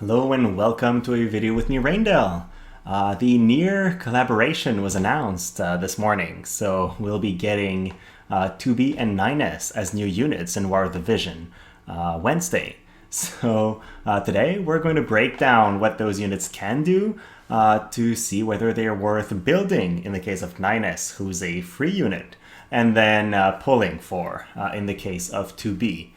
Hello and welcome to a video with me, Raindell. The NieR collaboration was announced this morning, so we'll be getting 2B and 9S as new units in War of the Vision Wednesday. So today we're going to break down what those units can do to see whether they are worth building in the case of 9S, who's a free unit, and then pulling for in the case of 2B.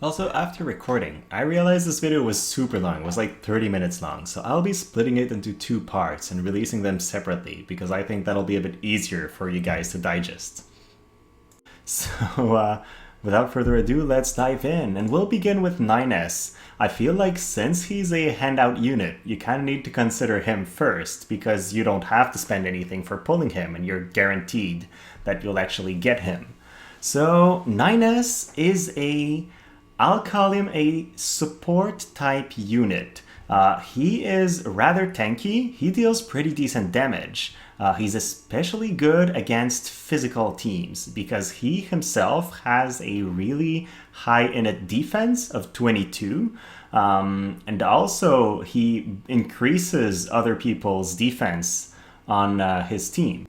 Also, after recording, I realized this video was super long. It was like 30 minutes long, so I'll be splitting it into two parts and releasing them separately because I think that'll be a bit easier for you guys to digest. So, without further ado, let's dive in, and we'll begin with 9S. I feel like since he's a handout unit, you kind of need to consider him first because you don't have to spend anything for pulling him and you're guaranteed that you'll actually get him. So, 9S is I'll call him a support type unit. He is rather tanky. He deals pretty decent damage. He's especially good against physical teams because he himself has a really high innate defense of 22. And also he increases other people's defense on his team.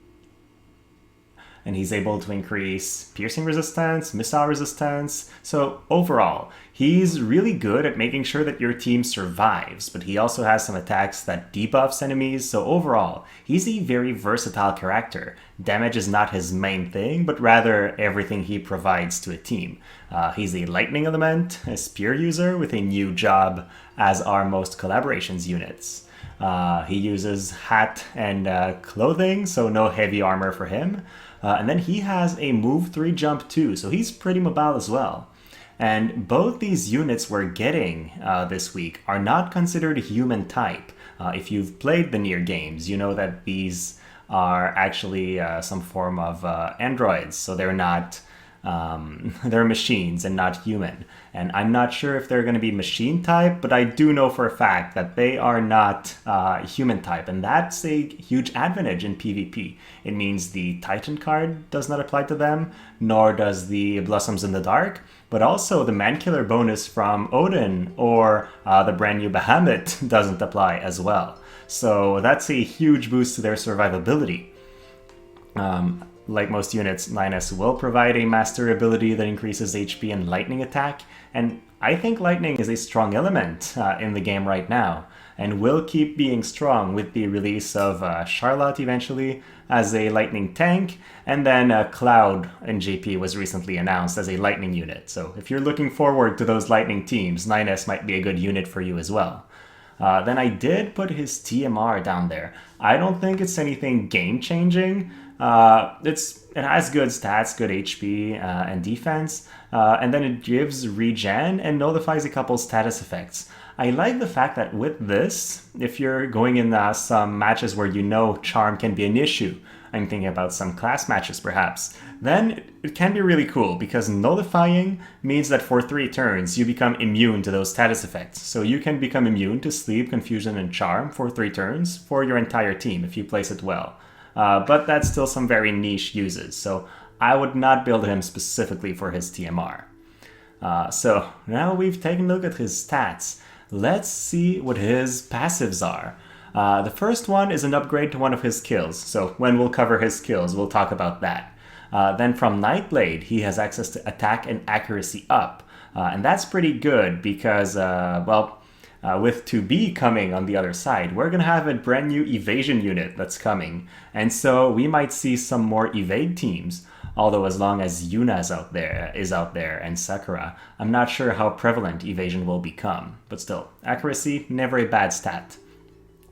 And he's able to increase piercing resistance, missile resistance. So overall, he's really good at making sure that your team survives, but he also has some attacks that debuffs enemies. So overall, he's a very versatile character. Damage is not his main thing, but rather everything he provides to a team. He's a lightning element, a spear user with a new job, as are most collaborations units. He uses hat and clothing, so no heavy armor for him. And then he has a move 3 jump 2, so he's pretty mobile as well. And both these units we're getting this week are not considered human type. If you've played the NieR games, you know that these are actually some form of androids, so they're not they're machines and not human. And I'm not sure if they're going to be machine type, but I do know for a fact that they are not human type, and that's a huge advantage in PvP. It means the Titan card does not apply to them, nor does the Blossoms in the Dark, but also the Mankiller bonus from Odin or the brand new Bahamut doesn't apply as well. So that's a huge boost to their survivability. Like most units, 9S will provide a master ability that increases HP and lightning attack, and I think lightning is a strong element in the game right now, and will keep being strong with the release of Charlotte eventually as a lightning tank, and then Cloud in JP was recently announced as a lightning unit. So if you're looking forward to those lightning teams, 9S might be a good unit for you as well. Then I did put his TMR down there. I don't think it's anything game-changing. It has good stats, good HP and defense, and then it gives regen and nullifies a couple status effects. I like the fact that with this, if you're going in some matches where you know charm can be an issue, I'm thinking about some class matches perhaps, then it can be really cool because nullifying means that for 3 turns you become immune to those status effects. So you can become immune to sleep, confusion, and charm for 3 turns for your entire team if you place it well. But that's still some very niche uses, so I would not build him specifically for his TMR. So now we've taken a look at his stats. Let's see what his passives are. The first one is an upgrade to one of his skills, so when we'll cover his skills, we'll talk about that. Then from Nightblade, he has access to attack and accuracy up, and that's pretty good because, with 2B coming on the other side, we're going to have a brand new evasion unit that's coming. And so we might see some more evade teams. Although as long as Yuna is out there and Sakura, I'm not sure how prevalent evasion will become. But still, accuracy, never a bad stat.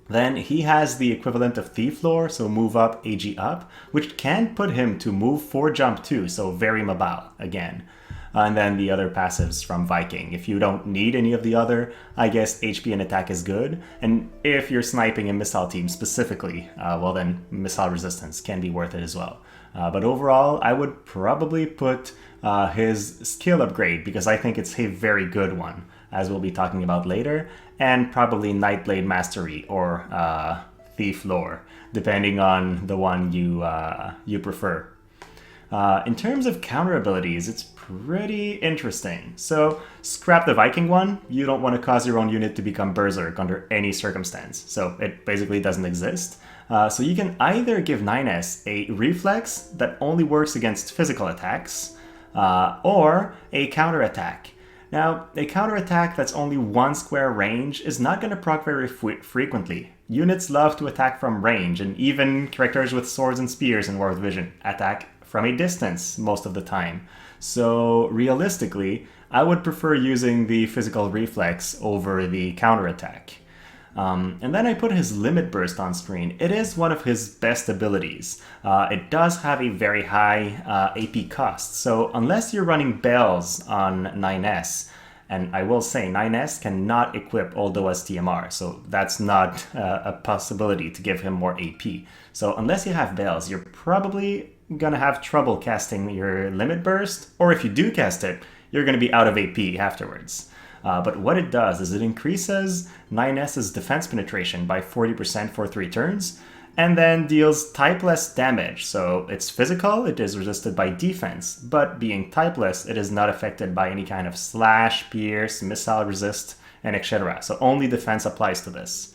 Then he has the equivalent of Thief Lore, so move up, AG up, which can put him to move 4 jump 2, so very mobile again. And then the other passives from Viking. If you don't need any of the other, I guess HP and attack is good. And if you're sniping a missile team specifically, well then missile resistance can be worth it as well. But overall, I would probably put his skill upgrade because I think it's a very good one, as we'll be talking about later, and probably Nightblade Mastery or Thief Lore, depending on the one you prefer. In terms of counter abilities, it's pretty interesting. So scrap the Viking one. You don't want to cause your own unit to become Berserk under any circumstance. So it basically doesn't exist. So you can either give 9S a reflex that only works against physical attacks, or a counterattack. Now, a counterattack that's only 1 square range is not going to proc very frequently. Units love to attack from range, and even characters with swords and spears in War of the Vision attack from a distance most of the time. So realistically, I would prefer using the physical reflex over the counterattack. And then I put his Limit Burst on screen. It is one of his best abilities. It does have a very high AP cost, so unless you're running bells on 9S, and I will say 9S cannot equip Old OS TMR, so that's not a possibility to give him more AP. So unless you have bells, you're probably gonna have trouble casting your Limit Burst, or if you do cast it, you're gonna be out of AP afterwards. But what it does is it increases 9S's defense penetration by 40% for 3 turns, and then deals typeless damage. So it's physical, it is resisted by defense, but being typeless, it is not affected by any kind of slash, pierce, missile resist, and etc. So only defense applies to this.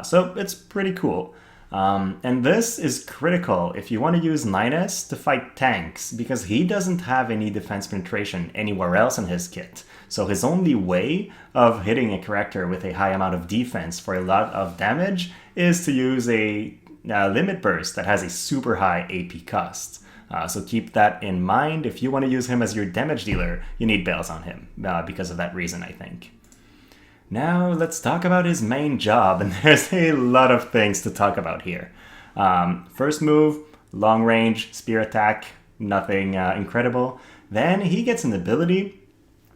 So it's pretty cool. And this is critical if you want to use 9S to fight tanks, because he doesn't have any defense penetration anywhere else in his kit. So his only way of hitting a character with a high amount of defense for a lot of damage is to use a Limit Burst that has a super high AP cost. So keep that in mind. If you want to use him as your damage dealer, you need bells on him because of that reason, I think. Now let's talk about his main job, and there's a lot of things to talk about here. First move, long range, spear attack, nothing incredible. Then he gets an ability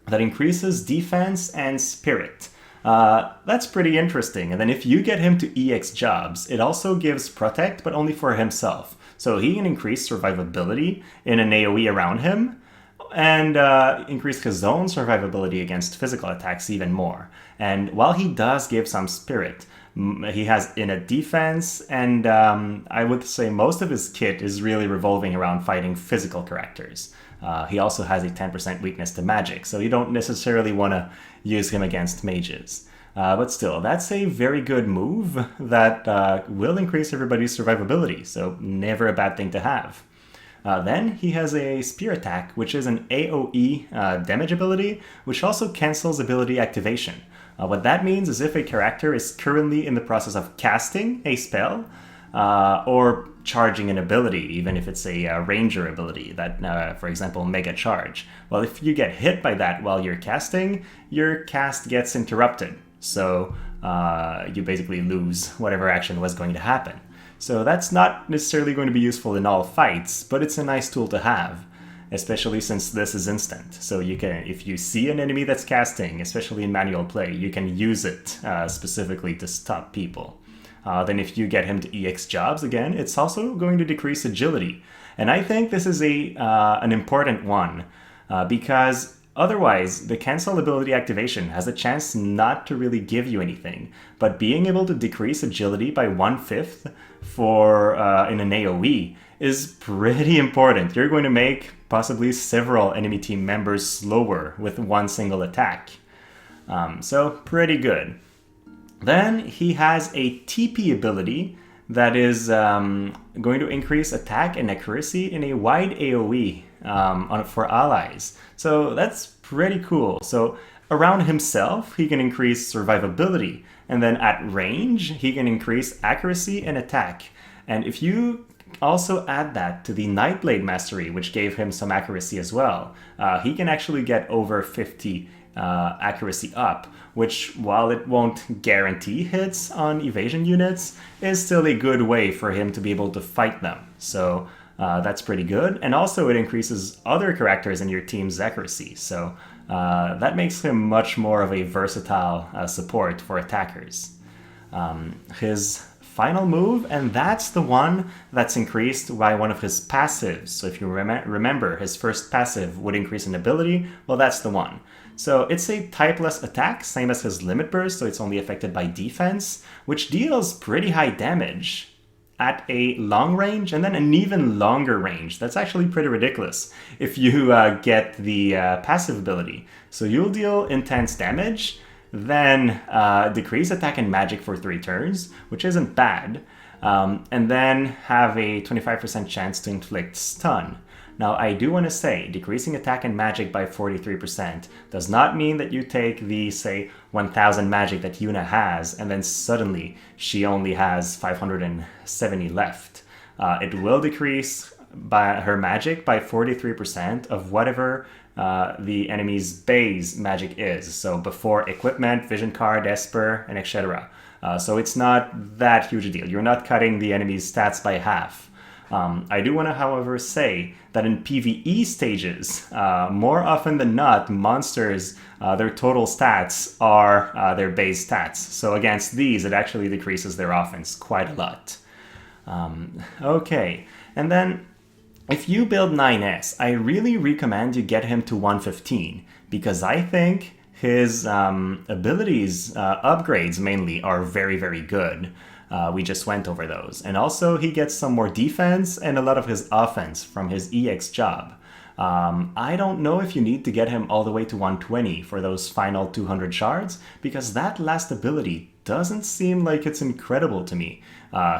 that increases defense and spirit. That's pretty interesting. And then if you get him to EX jobs, it also gives protect, but only for himself. So he can increase survivability in an AoE around him, and increase his own survivability against physical attacks even more. And while he does give some spirit, he has in a defense, and I would say most of his kit is really revolving around fighting physical characters. He also has a 10% weakness to magic, so you don't necessarily want to use him against mages. But still, that's a very good move that will increase everybody's survivability, so never a bad thing to have. Then he has a Spear Attack, which is an AoE damage ability, which also cancels ability activation. What that means is if a character is currently in the process of casting a spell, or charging an ability, even if it's a ranger ability, that, for example, Mega Charge. Well, if you get hit by that while you're casting, your cast gets interrupted. So you basically lose whatever action was going to happen. So that's not necessarily going to be useful in all fights, but it's a nice tool to have, especially since this is instant. So you can, if you see an enemy that's casting, especially in manual play, you can use it specifically to stop people. Then if you get him to EX jobs again, it's also going to decrease agility. And I think this is an important one because otherwise the cancel ability activation has a chance not to really give you anything. But being able to decrease agility by 1/5 for in an AoE is pretty important. You're going to make possibly several enemy team members slower with one single attack. So pretty good. Then he has a TP ability that is going to increase attack and accuracy in a wide AoE for allies. So that's pretty cool. So around himself, he can increase survivability. And then at range, he can increase accuracy and attack. And if you also add that to the Nightblade Mastery, which gave him some accuracy as well, he can actually get over 50 accuracy up, which, while it won't guarantee hits on evasion units, is still a good way for him to be able to fight them. So that's pretty good. And also it increases other characters in your team's accuracy. So that makes him much more of a versatile support for attackers. His final move, and that's the one that's increased by one of his passives. So if you remember, his first passive would increase an ability, well, that's the one. So it's a typeless attack, same as his Limit Burst, so it's only affected by defense, which deals pretty high damage. at a long range and then an even longer range. That's actually pretty ridiculous if you get the passive ability. So you'll deal intense damage, then decrease attack and magic for 3 turns, which isn't bad, and then have a 25% chance to inflict stun. Now, I do want to say, decreasing attack and magic by 43% does not mean that you take the, say, 1000 magic that Yuna has, and then suddenly she only has 570 left. It will decrease by her magic by 43% of whatever the enemy's base magic is. So before equipment, vision card, esper, and etc. So it's not that huge a deal. You're not cutting the enemy's stats by half. I do want to, however, say that in PvE stages, more often than not, monsters, their total stats are their base stats. So against these, it actually decreases their offense quite a lot. Okay, and then if you build 9S, I really recommend you get him to 115, because I think his abilities, upgrades mainly, are very, very good. We just went over those. And also he gets some more defense and a lot of his offense from his EX job. I don't know if you need to get him all the way to 120 for those final 200 shards, because that last ability doesn't seem like it's incredible to me.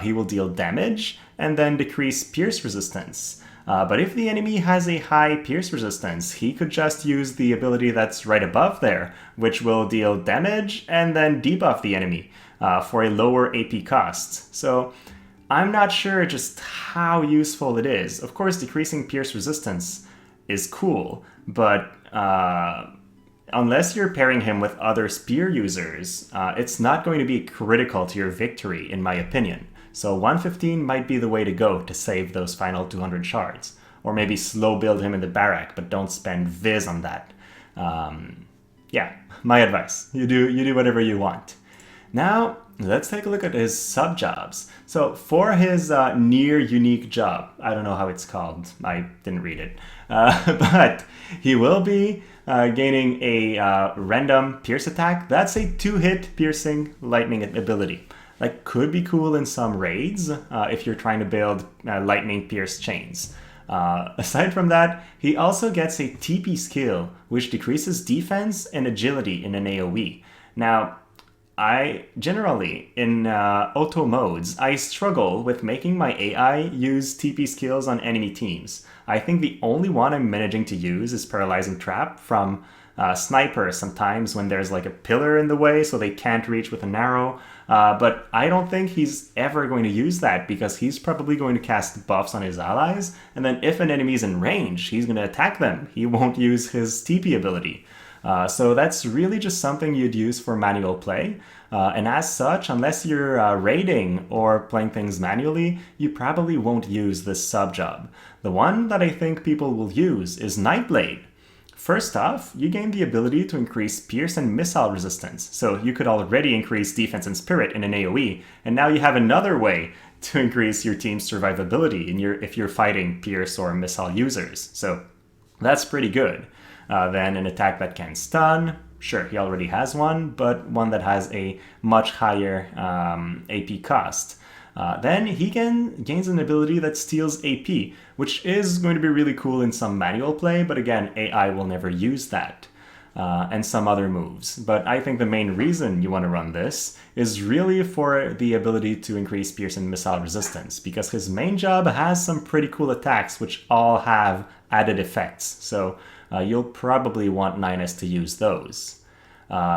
He will deal damage and then decrease pierce resistance. But if the enemy has a high pierce resistance, he could just use the ability that's right above there, which will deal damage and then debuff the enemy for a lower AP cost. So I'm not sure just how useful it is. Of course, decreasing pierce resistance is cool, but unless you're pairing him with other spear users, it's not going to be critical to your victory, in my opinion. So 115 might be the way to go to save those final 200 shards. Or maybe slow build him in the barrack, but don't spend Viz on that. Yeah, my advice. You do whatever you want. Now, let's take a look at his sub-jobs. So for his NieR unique job, I don't know how it's called, I didn't read it, but he will be gaining a random pierce attack. That's a 2-hit piercing lightning ability. That could be cool in some raids if you're trying to build lightning pierce chains. Aside from that, he also gets a TP skill, which decreases defense and agility in an AoE. Now, I generally, in auto modes, I struggle with making my AI use TP skills on enemy teams. I think the only one I'm managing to use is Paralyzing Trap from Sniper sometimes when there's like a pillar in the way so they can't reach with an arrow. But I don't think he's ever going to use that because he's probably going to cast buffs on his allies, and then if an enemy's in range, he's going to attack them. He won't use his TP ability. So that's really just something you'd use for manual play. And as such, unless you're raiding or playing things manually, you probably won't use this sub-job. The one that I think people will use is Nightblade. First off, you gain the ability to increase pierce and missile resistance, so you could already increase defense and spirit in an AoE, and now you have another way to increase your team's survivability if you're fighting pierce or missile users. So that's pretty good. Then an attack that can stun. Sure, he already has one, but one that has a much higher AP cost. Then he gains an ability that steals AP, which is going to be really cool in some manual play, but again, AI will never use that. And some other moves. But I think the main reason you want to run this is really for the ability to increase pierce and missile resistance, because his main job has some pretty cool attacks which all have added effects. So you'll probably want 9S to use those.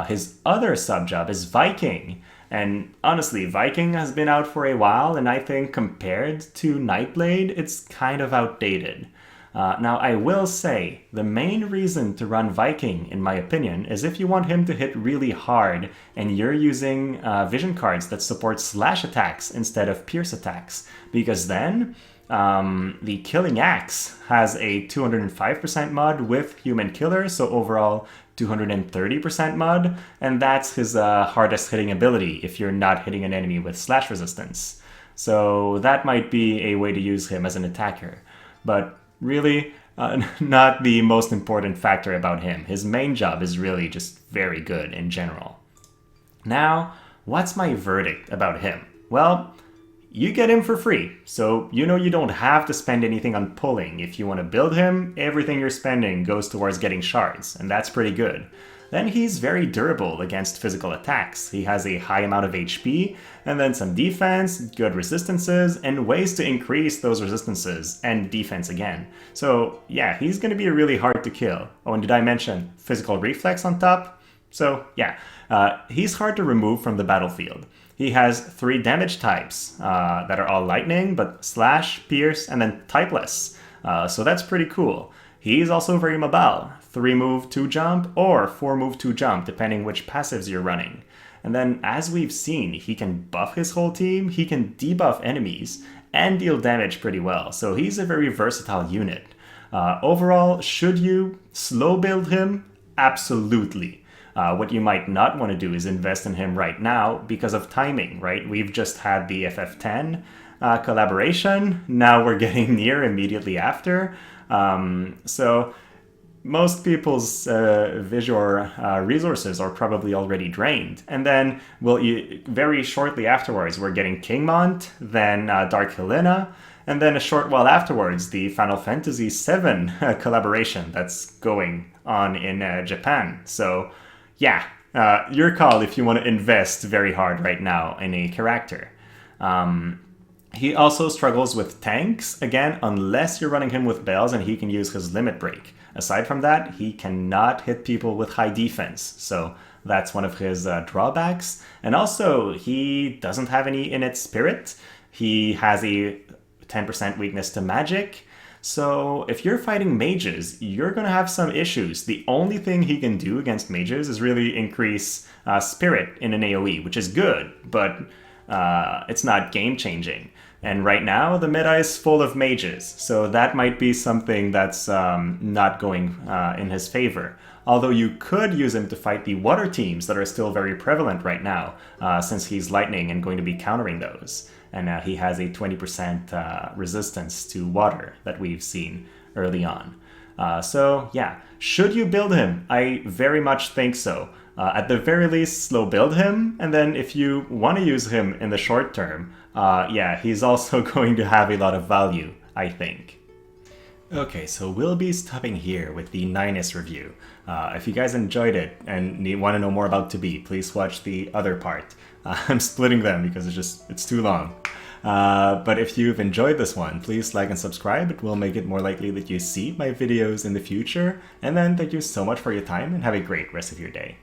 His other sub-job is Viking. And honestly, Viking has been out for a while, and I think compared to Nightblade, it's kind of outdated. Now, I will say, the main reason to run Viking, in my opinion, is if you want him to hit really hard, and you're using vision cards that support slash attacks instead of pierce attacks. Because then, the Killing Axe has a 205% mod with Human Killer, so overall 230% mod, and that's his hardest hitting ability if you're not hitting an enemy with slash resistance. So that might be a way to use him as an attacker. But really, not the most important factor about him. His main job is really just very good in general. Now, what's my verdict about him? Well, you get him for free. So you know you don't have to spend anything on pulling. If you want to build him, everything you're spending goes towards getting shards, and that's pretty good. Then he's very durable against physical attacks. He has a high amount of HP, and then some defense, good resistances, and ways to increase those resistances and defense again. So yeah, he's going to be really hard to kill. Oh, and did I mention physical reflex on top? So yeah, he's hard to remove from the battlefield. He has 3 damage types that are all lightning, but slash, pierce, and then typeless. So that's pretty cool. He's also very mobile. 3 move, 2 jump, or 4 move, 2 jump, depending which passives you're running. And then, as we've seen, he can buff his whole team, he can debuff enemies, and deal damage pretty well. So he's a very versatile unit. Overall, should you slow build him? Absolutely. What you might not want to do is invest in him right now because of timing, right? We've just had the FF10 collaboration. Now we're getting NieR immediately after. So most people's visual resources are probably already drained. And then very shortly afterwards, we're getting Kingmont, then Dark Helena, and then a short while afterwards, the Final Fantasy VII collaboration that's going on in Japan. So yeah, your call if you want to invest very hard right now in a character. He also struggles with tanks, again, unless you're running him with bells and he can use his limit break. Aside from that, he cannot hit people with high defense, so that's one of his drawbacks. And also, he doesn't have any innate spirit. He has a 10% weakness to magic. So if you're fighting mages, you're going to have some issues. The only thing he can do against mages is really increase spirit in an AoE, which is good, but it's not game-changing. And right now, the meta is full of mages, so that might be something that's not going in his favor. Although you could use him to fight the water teams that are still very prevalent right now, since he's lightning and going to be countering those. And he has a 20% resistance to water that we've seen early on. So yeah, should you build him? I very much think so. At the very least, slow build him, and then if you want to use him in the short term, yeah, he's also going to have a lot of value, I think. Okay, so we'll be stopping here with the NieR review. If you guys enjoyed it and want to know more about WOTV, please watch the other part. I'm splitting them because it's too long. But if you've enjoyed this one, please like and subscribe. It will make it more likely that you see my videos in the future. And then thank you so much for your time and have a great rest of your day.